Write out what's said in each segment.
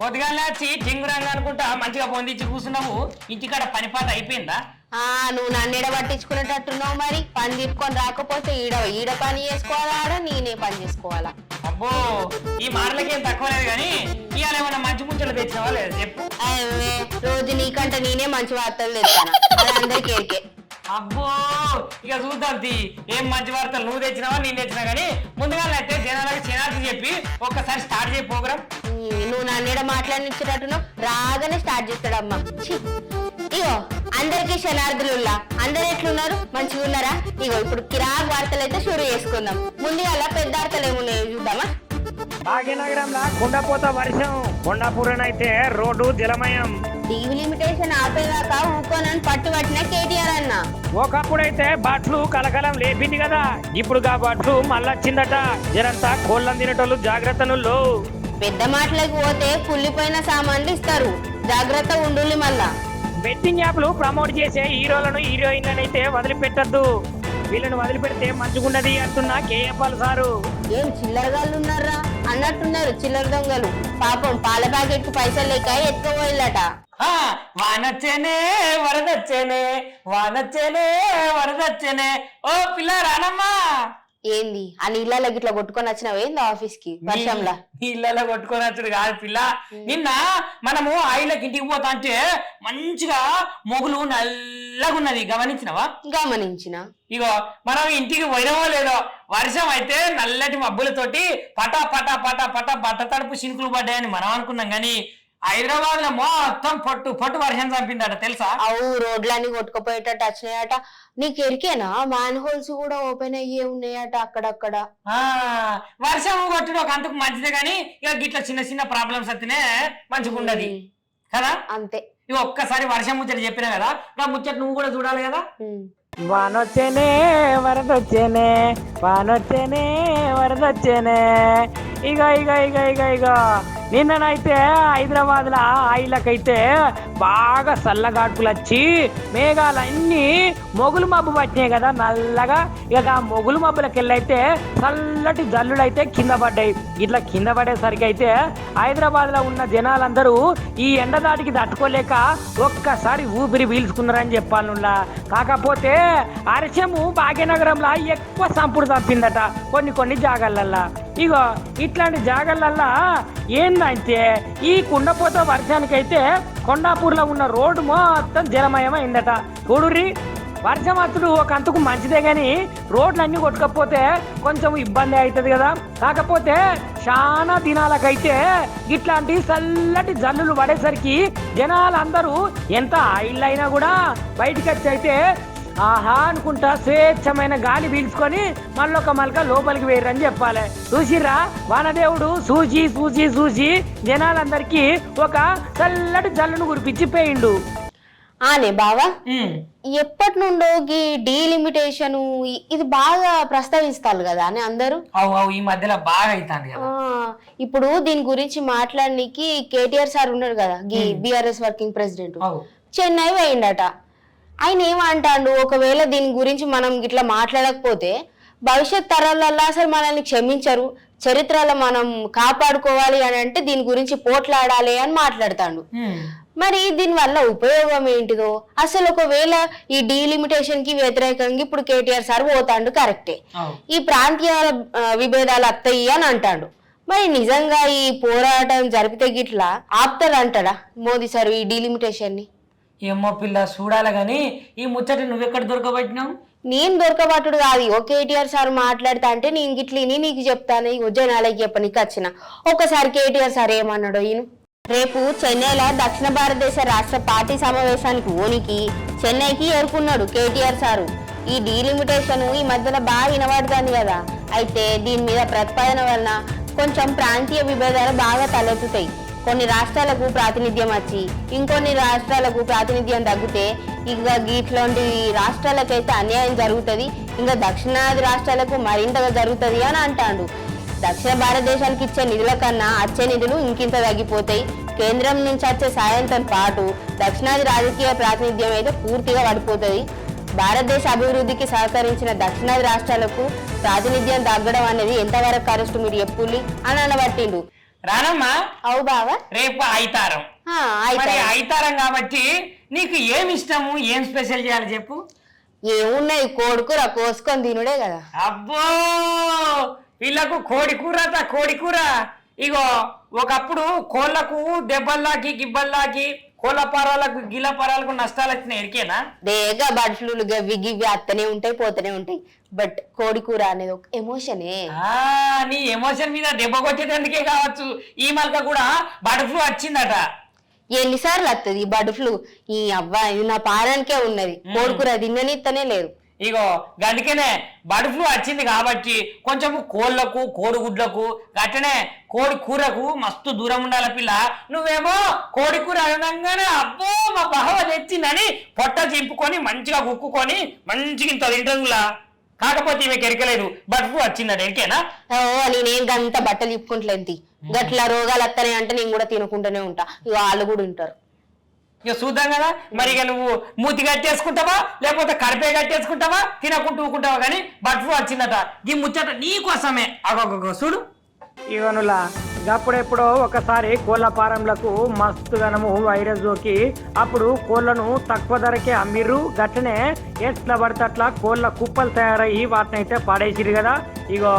పొద్దుగాల వచ్చి టింగురంగా అనుకుంటా మంచిగా పొందించి కూర్చున్నావు. ఇంటికాడ పని పాట అయిపోయిందా? నువ్వు నన్ను ఈడ పట్టించుకునేటట్టున్నావు. మరి పని తిప్పుకొని రాకపోతే ఈడ పని చేసుకోవాలా, ఆడ నేనే పని చేసుకోవాలా? అబ్బో ఈ మాటలకేం తక్కువ లేదు కానీ ఇవాళ ఏమన్నా మంచి ముచ్చట్లు తెచ్చినావా లేదా చెప్పు. రోజు నీకంటే నేనే మంచి వార్తలు తెచ్చాను, అది అందరికీ ఎరికే. అబ్బో ఇక చూద్దాం ఏం మంచి వార్తలు నువ్వు తెచ్చినావా నేను తెచ్చినా కానీ ముందుగా అయితే జనాలకు చినార్తి చెప్పి ఒక్కసారి స్టార్ట్ చేయి ప్రోగ్రామ్. నువ్వు నన్ను మాట్లాడినిచ్చేటట్టున్నావు, రాగానే స్టార్ట్ చేస్తాడమ్మా. ఇగో అందరికి శనార్థులుల్లా, అందరు ఎట్లున్నారు? మంచిగా ఉన్నారా? ఇగో ఇప్పుడు కిరాక్ వార్తలు అయితే షురు చేసుకుందాం. ముందుగా పెద్ద వార్తలు ఏమున్నాయో చూద్దామా? భాగ్యనగరంలో కుండపోత వర్షం, కొండాపూరనైతే రోడ్డు జలమయం. టీవీ లిమిటేషన్ ఆపేదాకా ఊకోనని పట్టుబట్టిన కేటీఆర్ అన్న. ఒకప్పుడైతే బట్లు కలకలం లేపింది కదా, ఇప్పుడు గా బట్లు మళ్ళొచ్చిందట. జరంతా కోళ్ళం తినేటోళ్ళు జాగ్రత్తనుల్లో. పెద్ద మాటలకు పోతే కుళ్ళిపోయిన సామాన్లు ఇస్తారు, జాగ్రత్త ఉండుల్లి. మళ్ళా బెట్టింగ్ యాప్లు ప్రమోట్ చేసే హీరోలను హీరోయిన్లను అయితే వదిలిపెట్టద్దు, వీళ్ళని వదిలిపెడితే మంచిగుండది అంటున్నా కేఎఫ్ఎల్ సారు. ఏం చిల్లరగాళ్ళు ఉన్నారా అన్నట్టున్నారు చిల్లర దొంగలు. పాపం పాల ప్యాకెట్ కు పైసలు లేక ఎత్తుకోపోయిల్లట. వానొచ్చేనే వరదొచ్చేనే, వానొచ్చేనే వరదొచ్చేనే. ఓ పిల్ల రానమ్మా. ఏంది ఆ నీళ్ళలో గిట్లా కొట్టుకొని వచ్చినావు ఏంది ఆఫీస్ కి వర్షంలా? నీళ్ళలో కొట్టుకొని వచ్చుడు కాదు పిల్ల. నిన్న మనము ఆయిలకి ఇంటికి పోతా అంటే మంచిగా మొగులు నల్లగున్నది, గమనించినవా? గమనించిన. ఇగో మనం ఇంటికి పోయినామో లేదో, వర్షం అయితే నల్లటి మబ్బులతోటి పటా పటా పటా పటా బట్ట తడుపు శింకులు పడ్డాయని మనం అనుకున్నాం గాని హైదరాబాద్ లో మొత్తం పొట్టు పొట్టు వర్షం చంపిందట తెలుసా? అవు రోడ్లన్నీ కొట్టుకుపోయేటట్టు వచ్చినాయట. నీకు ఎరికేనా మ్యాన్ హోల్స్ కూడా ఓపెన్ అయ్యే ఉన్నాయట అక్కడక్కడ. వర్షం కొట్టుడు ఒక అంతకు మంచిదే గాని ఇక గిట్లా చిన్న చిన్న ప్రాబ్లమ్స్ వస్తేనే మంచిగా ఉండదు కదా. అంతే. ఇక ఒక్కసారి వర్షం ముచ్చట చెప్పినా కదా, నా ముచ్చట నువ్వు కూడా చూడాలి కదా. వానొచ్చేనే వరదొచ్చేనే, వానొచ్చేనే వరదొచ్చేనే. ఇక ఇక ఇక ఇక ఇక నిన్ననైతే హైదరాబాద్ లో ఆయిలకైతే బాగా చల్లగాడుపులు వచ్చి మేఘాలన్నీ మొగులు మబ్బు పట్టినాయి కదా నల్లగా. ఇక ఆ మొగులు మబ్బులకి వెళ్ళైతే చల్లటి జల్లులు అయితే కింద పడ్డాయి. ఇట్లా కింద పడేసరికి అయితే హైదరాబాద్ లో ఉన్న జనాలందరూ ఈ ఎండదాటికి తట్టుకోలేక ఒక్కసారి ఊపిరి పీల్చుకున్నారని చెప్పానులా. కాకపోతే వర్షము భాగ్యనగరంలో ఎక్కువ సంపుడు తప్పిందట కొన్ని జాగాలల్లా. ఇగో ఇట్లాంటి జాగాలల్లా ఏందంటే ఈ కుండపోత వర్షానికైతే కొండాపూర్లో ఉన్న రోడ్డు మొత్తం జలమయమైందట. చూడుర్రి, వర్షం అతుడు ఒక అంతకు మంచిదే గాని రోడ్లన్నీ కొట్టుకపోతే కొంచెం ఇబ్బంది అవుతుంది కదా. కాకపోతే చాలా దినాలకైతే ఇట్లాంటి చల్లటి జల్లులు పడేసరికి జనాలందరూ ఎంత ఆయిల్ అయినా కూడా బయటికి వచ్చి అయితే ఆహా అనుకుంటా స్వేచ్ఛమైన గాలి పీల్చుకొని మళ్ళొక మలక లోపలికి వేయరని చెప్పాలి. చూసిరా వానదేవుడు చూసి చూసి చూసి జనాలందరికీ ఒక చల్లటి జల్లును కురిపించిపోయిండు. ఆనే బావా, ఎప్పటి నుండో ఈ డీలిమిటేషన్ ఇది బాగా ప్రస్తావిస్తారు కదా అని అందరూ. ఈ మధ్యలో బాగా అవుతుంది కదా. ఇప్పుడు దీని గురించి మాట్లాడడానికి కేటీఆర్ సార్ ఉన్నాడు కదా, బీఆర్ఎస్ వర్కింగ్ ప్రెసిడెంట్, చెన్నై పోయిండట. ఆయన ఏమంటాడు, ఒకవేళ దీని గురించి మనం ఇట్లా మాట్లాడకపోతే భవిష్యత్ తరాలల్లో అసలు మనల్ని క్షమించరు, చరిత్రలో మనం కాపాడుకోవాలి అని అంటే దీని గురించి పోట్లాడాలి అని మాట్లాడతాడు. మరి దీని వల్ల ఉపయోగం ఏంటిదో, అసలు ఒకవేళ ఈ డీలిమిటేషన్ కి వ్యతిరేకంగా ఇప్పుడు కేటీఆర్ సార్ పోతాడు కరెక్టే, ఈ ప్రాంతీయ విభేదాలు అత్తయి అని అంటాడు. మరి నిజంగా ఈ పోరాటం జరిపితే గిట్లా ఆపుతారంటాడా మోదీ సార్ ఈ డీలిమిటేషన్ ని? ఏమో పిల్ల చూడాలి గాని ఈ ముచ్చట నువ్వెక్కడ దొరకబట్టినావు? నేను దొరకబట్టుడు కాదు, ఓ కేటీఆర్ సార్ మాట్లాడతా అంటే నేను గిట్లిని నీకు చెప్తాను, జనాలకి చెప్పనీకి వచ్చిన. ఒకసారి కేటీఆర్ సార్ ఏమన్నాడో ఈయన. రేపు చెన్నైలో దక్షిణ భారతదేశ రాష్ట్ర పార్టీ సమావేశానికి ఓనికి చెన్నైకి ఏరుకున్నాడు కేటీఆర్ సారు. ఈ డీలిమిటేషన్ ఈ మధ్యలో బాగా వినబడుతుంది కదా, అయితే దీని మీద ప్రతిపాదన వలన కొంచెం ప్రాంతీయ విభేదాలు బాగా తలెత్తుతాయి. కొన్ని రాష్ట్రాలకు ప్రాతినిధ్యం వచ్చి ఇంకొన్ని రాష్ట్రాలకు ప్రాతినిధ్యం తగ్గితే ఇంకా ఇట్లాంటి రాష్ట్రాలకైతే అన్యాయం జరుగుతుంది, ఇంకా దక్షిణాది రాష్ట్రాలకు మరింతగా జరుగుతుంది అని అంటాడు. దక్షిణ భారతదేశానికి ఇచ్చే నిధుల కన్నా వచ్చే నిధులు ఇంకింత తగ్గిపోతాయి. కేంద్రం నుంచి వచ్చే సాయంతో పాటు దక్షిణాది రాజకీయ ప్రాతినిధ్యం అయితే పూర్తిగా పడిపోతుంది. భారతదేశ అభివృద్ధికి సహకరించిన దక్షిణాది రాష్ట్రాలకు ప్రాతినిధ్యం తగ్గడం అనేది ఎంతవరకు కరెక్ట్ మీరు చెప్పుల్లి అని అనబట్టిండు. రానమ్మా అవు బావా రేపు ఐతారం అయితే మరి ఐతారం కాబట్టి నీకు ఏమి ఇష్టము ఏం స్పెషల్ చేయాలి చెప్పు. ఏమున్నాయి కోడికూర కోసుకొని తినుడే కదా. అబ్బో వీళ్ళకు కోడి కూర. ఇగో ఒకప్పుడు కోళ్ళకు దెబ్బల్లాకి గిబ్బల్లాకి కోళ్ళ పారాలకు గిల్ల పారాలకు నష్టాలు వచ్చినాయి ఎరికేనా. దేగా బర్డ్ ఫ్లూలు గవ్వి గివ్వి అత్తనే ఉంటాయి పోతూనే ఉంటాయి. బట్ కోడి కూర అనేది ఒక ఎమోషనే. నీ ఎమోషన్ మీద దెబ్బ కొట్టేటందుకే కావచ్చు ఈ మల్క కూడా బర్డ్ ఫ్లూ వచ్చిందట. ఎన్నిసార్లు వస్తుంది ఈ బర్డ్ ఫ్లూ? ఈ అవ్వ ఇది నా పారానికే ఉన్నది. కోడి కూర తిన్ననిత్తనే లేదు. ఇగో గందుకనే బర్డ్ ఫ్లూ వచ్చింది కాబట్టి కొంచెం కోళ్లకు కోడిగుడ్లకు అట్లనే కోడి కూరకు మస్తు దూరం ఉండాలి పిల్ల. నువ్వేమో కోడి కూర అనగానే అబ్బో మా బావ తెచ్చిందని పొట్ట చింపుకొని మంచిగా కుక్కుకొని మంచిగా ఇంత తింటుందిలా. కాకపోతే ఈమె కెరకలేదు బర్డ్ ఫ్లూ వచ్చిందట ఎరికేనా. నేనేం గంత బట్టలు ఇప్పుకుంటలేంటి గట్ల రోగాలు వస్తాయి అంటే నేను కూడా తినుకుంటూనే ఉంటా. ఇక వాళ్ళు కూడా ఉంటారు. ఇక చూద్దాం కదా మరి. ఇక నువ్వు మూతి కట్టేసుకుంటావా లేకపోతే కడిపే కట్టేసుకుంటావా తినకుంటూ ఊకుంటావా కానీ బర్డ్ ఫ్లూ వచ్చిందట. ఈ ముచ్చట నీకోసమే అగొక చూడు. ఇవనులా అప్పుడెప్పుడో ఒకసారి కోళ్ళ ఫారంలకు మస్తు గనము వైరస్ సోకి అప్పుడు కోళ్లను తక్కువ ధరకే అమ్మిర్రు. గట్టనే ఎట్లా పడితే అట్లా కోళ్ళ కుప్పలు తయారయ్యి వాటిని అయితే పడేసిరు కదా. ఇగో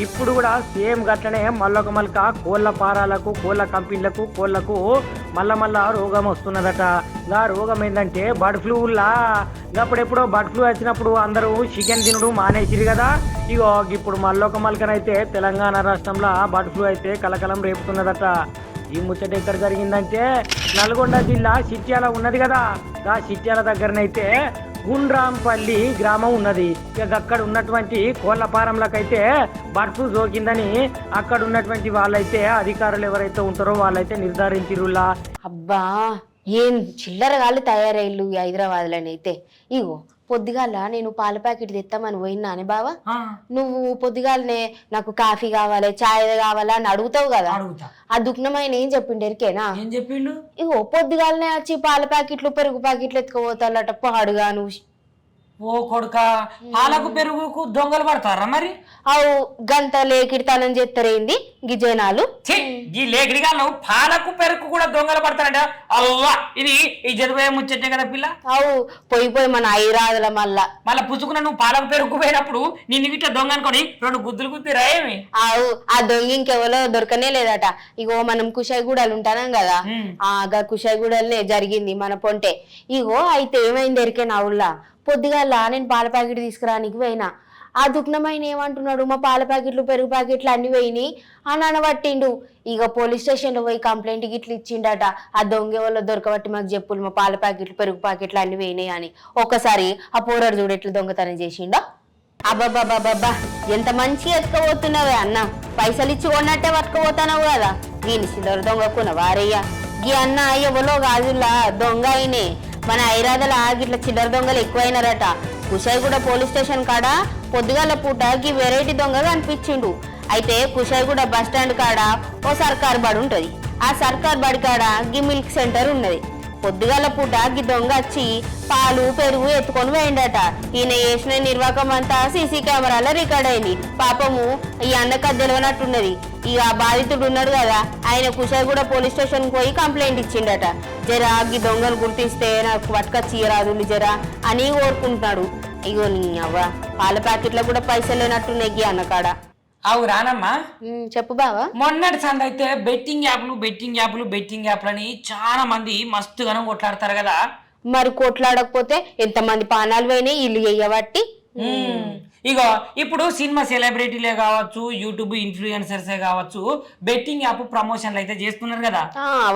ఇప్పుడు కూడా సేమ్ గట్లనే మళ్ళొక మళ్ళక కోళ్ళ ఫారాలకు కోళ్ళ కంపెనీలకు కోళ్లకు మళ్ళా రోగం వస్తున్నదట. ఆ రోగం ఏంటంటే బర్డ్ ఫ్లూలా. అప్పుడెప్పుడో బర్డ్ ఫ్లూ వచ్చినప్పుడు అందరూ చికెన్ తినడం మానేసిరు కదా. ఇగో ఇప్పుడు మళ్ళొక మళ్ళకనైతే తెలంగాణ రాష్ట్రంలో బర్డ్ ఫ్లూ అయితే కలకలం రేపుతున్నదట. ఈ ముచ్చట ఎక్కడ జరిగిందంటే నల్గొండ జిల్లా చిట్యాల ఉన్నది కదా. ఆ చిట్యాల దగ్గరనైతే గుండ్రాంపల్లి గ్రామం ఉన్నది. ఇక అక్కడ ఉన్నటువంటి కోళ్ల ఫారంలకైతే బర్డ్ ఫ్లూ సోకిందని అక్కడ ఉన్నటువంటి వాళ్ళైతే అధికారులు ఎవరైతే ఉంటారో వాళ్ళైతే నిర్ధారించిరులా. అబ్బా ఏం చిల్లరగాళ్ళు తయారయ్యు ఈ హైదరాబాద్లోనైతే. ఇగో పొద్దుగాల నేను పాల ప్యాకెట్ తెస్తామని పోయినానే బావా. నువ్వు పొద్దుగాలనే నాకు కాఫీ కావాలి చాయ్ కావాలా అని అడుగుతావు కదా. ఆ దుఃఖమైన ఏం చెప్పిండు ఎరికేనా? ఏం చెప్పిండు? ఇగో పొద్దుగాలనే వచ్చి పాల ప్యాకెట్లు పెరుగు ప్యాకెట్లు ఎత్తుకుపోతాడట పాడుగా. నువ్వు ఓ కొడుక పాలకు పెరుగుకు దొంగలు పడతారా మరి? అవు గంత లేకిడితానని చెప్తారేంది గి జనాలు. ఈ లేకిడిగా పాలకు పెరుగు కూడా దొంగలు పడతారట. అవ్వా ఇది ఈ జరువే ముచ్చటే కదా పిల్ల. అవు పోయి మన ఐరాదుల మళ్ళా పుచ్చుకున్న నువ్వు పాలకు పెరుగు పోయినప్పుడు నిన్ను గిట్ట దొంగ అనుకొని 2 గుద్దులు గుద్దిరా ఏమి? అవు ఆ దొంగ ఇంకెవరో దొరకనే లేదట. ఇగో మనం కుషాయిగూడలు ఉంటాం కదా. ఆ కుషాయిగూడలనే జరిగింది మన పొంటే. ఇగో అయితే ఏమైంది ఎరికే నావుల్లా పొద్దుగాల నేను పాల ప్యాకెట్ తీసుకురానికి పోయినా. ఆ దుఃఖమైన ఏమంటున్నాడు మా పాల ప్యాకెట్లు పెరుగు ప్యాకెట్లు అన్ని పోయినాయి అని అనబట్టిండు. ఇక పోలీస్ స్టేషన్లో పోయి కంప్లైంట్ గిట్లు ఇచ్చిండట. ఆ దొంగ వల్ల దొరకబట్టి మాకు చెప్పులు మా పాల ప్యాకెట్లు పెరుగు ప్యాకెట్లు అన్ని పోయినాయి అని. ఒక్కసారి ఆ పోరాడు చూడు ఎట్లు దొంగతనం చేసిండో. అబ్బాబ్బాబ్బా ఎంత మంచి ఎత్తుకపోతున్నావే అన్న. పైసలు ఇచ్చి కొన్నట్టే పట్టుకుపోతానావు కదా. దీని చిల్లర దొంగకున్న వారయ్యా ఈ అన్న ఎవలో కాదులా దొంగ అయినే. మన ఐరాదల గిట్ల చిల్లర దొంగలు ఎక్కువైనారట. కుషాయిగూడ పోలీస్ స్టేషన్ కాడ పొద్దుగాల పూట గీ వెరైటీ దొంగ కనిపించిండు. అయితే కుషాయిగూడ బస్ స్టాండ్ కాడ ఓ సర్కార్ బడి ఉంటది. ఆ సర్కార్ బడి కాడ గీ మిల్క్ సెంటర్ ఉన్నది. పొద్దుగాల పూట గీ దొంగ వచ్చి పాలు పెరుగు ఎత్తుకొని పోయిండట. ఈయన చేసిన నిర్వాకం అంతా సీసీ కెమెరాలో రికార్డ్ అయింది. పాపము ఈ అన్నకు తెలియనట్టున్నది. ఇక బాధితుడు ఉన్నాడు కదా ఆయన కుషాయిగూడ పోలీస్ స్టేషన్ పోయి కంప్లైంట్ ఇచ్చిండట. జరా గీ దొంగలు గుర్తిస్తే నాకు పట్టుకొచ్చిరాదు జరా అని కోరుకుంటున్నాడు. ఇగో నీ అవ్వ పాల ప్యాకెట్లో కూడా పైసలు లేనట్టున్నాయి గీ అన్నకాడ. అవు రానమ్మా చెప్పు బావా. మొన్నటి సంది అయితే బెట్టింగ్ యాప్లు అని చాలా మంది మస్తుగానం కొట్లాడతారు కదా. మరి కొట్లాడకపోతే ఎంతమంది పానాలు పోయినాయి ఇల్లు చెయ్యబట్టి. ఇగో ఇప్పుడు సినిమా సెలబ్రిటీలే కావచ్చు యూట్యూబ్ ఇన్ఫ్లుయెన్సర్సే కావచ్చు బెట్టింగ్ యాప్ ప్రమోషన్లు అయితే చేస్తున్నారు కదా.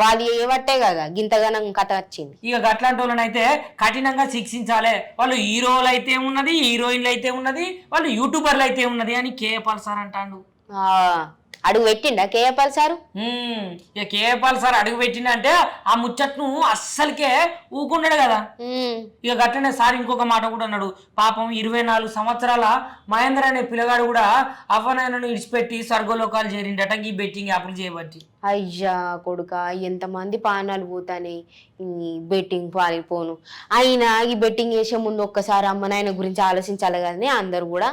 వాళ్ళు చేయబట్టే కదా గింతగానం కథ వచ్చింది. ఇక అట్లాంటి వాళ్ళని అయితే కఠినంగా శిక్షించాలి. వాళ్ళు హీరోలు అయితే ఉన్నది హీరోయిన్లు అయితే ఉన్నది వాళ్ళు యూట్యూబర్లు అయితే ఉన్నది అని కేపాల్ సార్ అంటాడు. అడుగు పెట్టిండా కేపాల్ సారు? ఇక కేపాల్ సార్ అడుగు పెట్టిండ అంటే ఆ ముచ్చట్ను అస్సలకే ఊకున్నాడు కదా. ఇక గట్లనే సార్ ఇంకొక మాట కూడా అన్నాడు. పాపం 24 సంవత్సరాల మహేంద్ర అనే పిల్లగాడు కూడా అవ్వనాయనను ఇడిచిపెట్టి స్వర్గలోకాలు చేరిండట ఈ బెట్టింగ్ యాప్లు చేయబట్టి. అయ్యా కొడుక ఎంతమంది పానాలు పోతానే ఈ బెట్టింగ్ పారిపోను. అయినా ఈ బెట్టింగ్ వేసే ముందు ఒక్కసారి అమ్మ నాయన గురించి ఆలోచించాలి కానీ అందరు కూడా.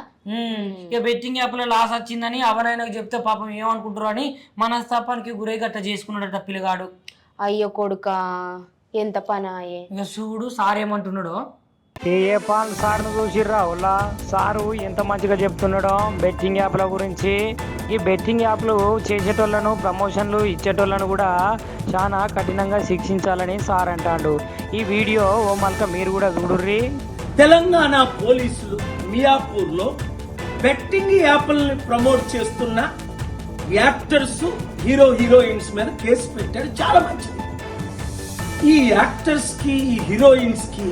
ఇక బెట్టింగ్ యాప్ లో లాస్ వచ్చిందని అవనైనాకు చెప్తే పాపం ఏమనుకుంటారు అని మనస్తాపానికి గురై గట్ట చేసుకున్నాడట పిల్లగాడు. అయ్యో కొడుక ఎంత పనాయే. ఇక చూడు సార్ ఏమంటున్నాడు. ఏ పాన్ సార్ను చూసిర్రా ఓలా సారు ఎంత మంచిగా చెప్తున్నాడో బెట్టింగ్ యాప్ల గురించి. ఈ బెట్టింగ్ యాప్లు చేసేటోళ్లను ప్రమోషన్లు ఇచ్చేటోళ్లను కూడా చాలా కఠినంగా శిక్షించాలని సార్ అంటాడు. ఈ వీడియో ఓ మల్క మీరు కూడా చూడుర్రి. తెలంగాణ పోలీసులు మియాపూర్లో బెట్టింగ్ యాప్లని ప్రమోట్ చేస్తున్న యాక్టర్స్ హీరోయిన్స్ మీద కేసు పెట్టారు. చాలా మంచిది. ఈ యాక్టర్స్ కి ఈ హీరోయిన్స్ కి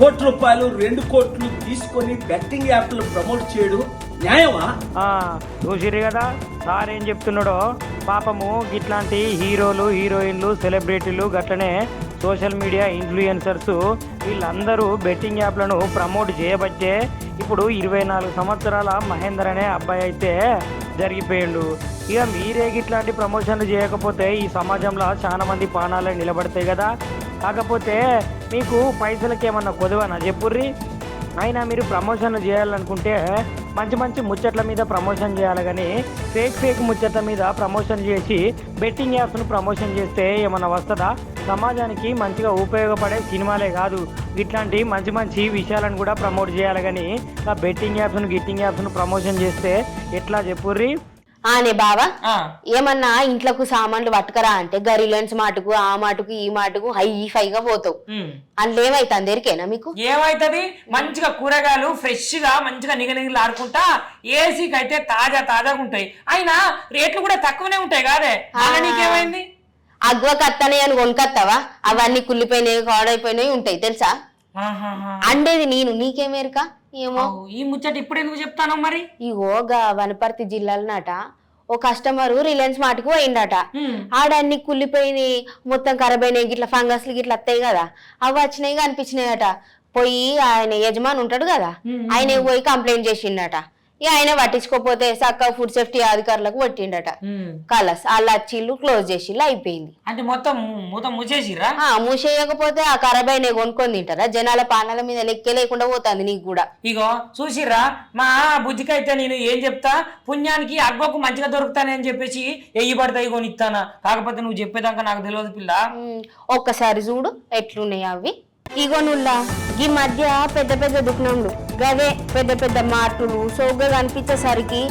₹1 కోట్లు 2 కోట్లు తీసుకొని బెట్టింగ్ యాప్లు ప్రమోట్ చేయడం న్యాయమా? చూసిర్రు కదా సార్ ఏం చెప్తున్నాడో. పాపము ఇట్లాంటి హీరోలు హీరోయిన్లు సెలబ్రిటీలు గట్లనే సోషల్ మీడియా ఇన్ఫ్లుయెన్సర్స్ వీళ్ళందరూ బెట్టింగ్ యాప్లను ప్రమోట్ చేయబట్టే ఇప్పుడు 24 సంవత్సరాల మహేందర్ అనే అబ్బాయి అయితే జరిగిపోయిండు. ఇక మీరే ఇట్లాంటి ప్రమోషన్లు చేయకపోతే ఈ సమాజంలో చాలా మంది ప్రాణాలే నిలబడతాయి కదా. కాకపోతే మీకు పైసలకి ఏమన్నా కొదవనా చెప్పుర్రి. అయినా మీరు ప్రమోషన్లు చేయాలనుకుంటే మంచి మంచి ముచ్చట్ల మీద ప్రమోషన్ చేయాలి కానీ ఫేక్ ముచ్చట్ల మీద ప్రమోషన్ చేసి బెట్టింగ్ యాప్స్ను ప్రమోషన్ చేస్తే ఏమన్నా వస్తుందా? సమాజానికి మంచిగా ఉపయోగపడే సినిమాలే కాదు ఇట్లాంటి మంచి మంచి విషయాలను కూడా ప్రమోట్ చేయాలి కానీ ఆ బెట్టింగ్ యాప్స్ను ప్రమోషన్ చేస్తే ఎట్లా చెప్పుర్రి. ఆనే బావా ఏమన్నా ఇంట్లోకి సామాన్లు పట్టుకరా అంటే రిలయన్స్ మాటకు ఆ మాటకు ఈ మాటకు హైఫైగా పోతావు. అందులో ఏమైతే అందరికేనా మీకు ఏమైతుంది? మంచిగా కూరగాయలు ఫ్రెష్ గా మంచిగా నిగనిగలు ఆడుకుంటా ఏసీకి అయితే తాజాగా ఉంటాయి. అయినా రేట్లు కూడా తక్కువనే ఉంటాయి కాదే. నీకేమైంది? అగ్వ కత్తనే అని కొనుకత్తావా? అవన్నీ కుళ్ళిపోయినాయి కాడైపోయినాయి ఉంటాయి తెలుసా. అండేది నేను నీకేమేరక ఏమో. ఈ ముచ్చట ఇప్పుడు ఎందుకు చెప్తాను మరి? ఇగోగా వనపర్తి జిల్లాలనట ఓ కస్టమర్ రిలయన్స్ మాటకు పోయిండట. ఆడన్ని కుళ్ళిపోయినాయి మొత్తం ఖరాబ్ అయినాయి గిట్లా ఫంగస్లు గిట్లా వస్తాయి కదా అవి వచ్చినాయి అనిపించినాయట. పోయి ఆయన యజమాని ఉంటాడు కదా ఆయన పోయి కంప్లైంట్ చేసిండట. ఆయన పట్టించుకోపోతే చక్కగా ఫుడ్ సేఫ్టీ అధికారులకు పట్టిండట. కలస్ వాళ్ళ చిల్లు క్లోజ్ చేసిల్లు అయిపోయింది. అంటే మొత్తం మూసేసిరా? మూసేయకపోతే ఆ ఖరాబైన కొనుక్కొని తింటారా? జనాల పానాల మీద లెక్కే లేకుండా పోతుంది నీకు కూడా. ఇగో చూసిర్రా మా బుజ్జికైతే నేను ఏం చెప్తా పుణ్యానికి అగ్గకు మంచిగా దొరుకుతానని చెప్పేసి ఎయ్యి పడతాయి కొనిస్తానా. కాకపోతే నువ్వు చెప్పేదాకా నాకు తెలియదు పిల్ల. ఒక్కసారి చూడు ఎట్లున్నాయి అవి. ఇగో నుల్లా ఈ మధ్య పెద్ద పెద్ద దుకాణంలు గదే పెద్ద మార్టులు సోగ్గా కనిపించేసరికి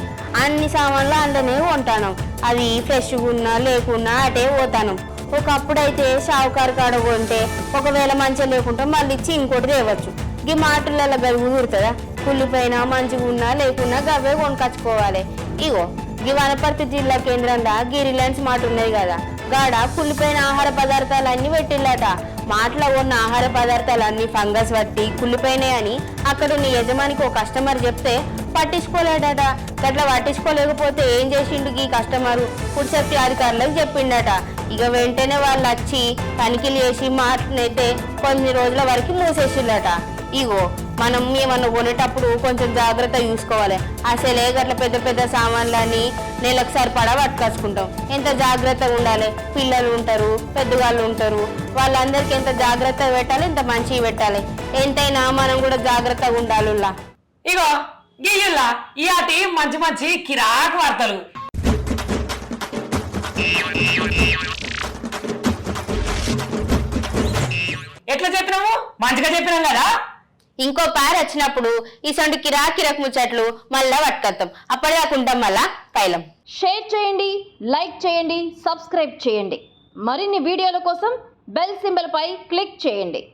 అన్ని సామాన్లు అందనే కొంటాను. అది ఫ్రెష్గా ఉన్నా లేకున్నా అటే పోతాను. ఒకప్పుడైతే షావుకారు కాడ కొంటే ఒకవేళ మంచిగా లేకుంటే మళ్ళీ ఇచ్చి ఇంకోటి తేవచ్చు. ఈ మార్టులలో గవి కుదురుతుందా? కుళ్ళిపోయినా మంచిగా ఉన్నా లేకున్నా గవే కొనుకొచ్చుకోవాలి. ఇగో ఈ వనపర్తి జిల్లా కేంద్రంలో ఈ రిలయన్స్ మార్ట్ ఉన్నది కదా గాడ కుళ్ళిపోయిన ఆహార పదార్థాలన్నీ పెట్టిల్లట. మాటలో ఉన్న ఆహార పదార్థాలన్నీ ఫంగస్ పట్టి కుళ్ళిపోయినాయని అక్కడున్న యజమానికి ఒక కస్టమర్ చెప్తే పట్టించుకోలేడట. గట్లా పట్టించుకోలేకపోతే ఏం చేసిండు ఈ కస్టమరు ఫుడ్ సేఫ్టీ అధికారులకు చెప్పిండట. ఇక వెంటనే వాళ్ళు వచ్చి తనిఖీలు చేసి మాటనైతే కొన్ని రోజుల వరకు మూసేసిండట. ఇగో మనం ఏమన్నా కొనేటప్పుడు కొంచెం జాగ్రత్త చూసుకోవాలి. అసలే గట్ల పెద్ద సామాన్లన్నీ నెలకు సరిపడా పట్టుకొచ్చుకుంటాం. ఎంత జాగ్రత్తగా ఉండాలి. పిల్లలు ఉంటారు పెద్దవాళ్ళు ఉంటారు వాళ్ళందరికీ ఎంత జాగ్రత్త పెట్టాలి ఎంత మంచిగా పెట్టాలి. ఎంతైనా మనం కూడా జాగ్రత్తగా ఉండాలి. ఇగో గీయుల్లా ఇయాటి మంచి కిరాకు వార్తలు. ఎట్లా చెప్పినాము? మంచిగా చెప్పినాం కదా. ఇంకో పార్ వచ్చినప్పుడు ఇసొంటి కిరాక్ ముచ్చట్లు మళ్ళా పట్టుకొస్తాం. అప్పటిదాకా ఉంటాం మళ్ళా పైలం. షేర్ చేయండి, లైక్ చేయండి, సబ్స్క్రైబ్ చేయండి. మరిన్ని వీడియోల కోసం బెల్ సింబల్ పై క్లిక్ చేయండి.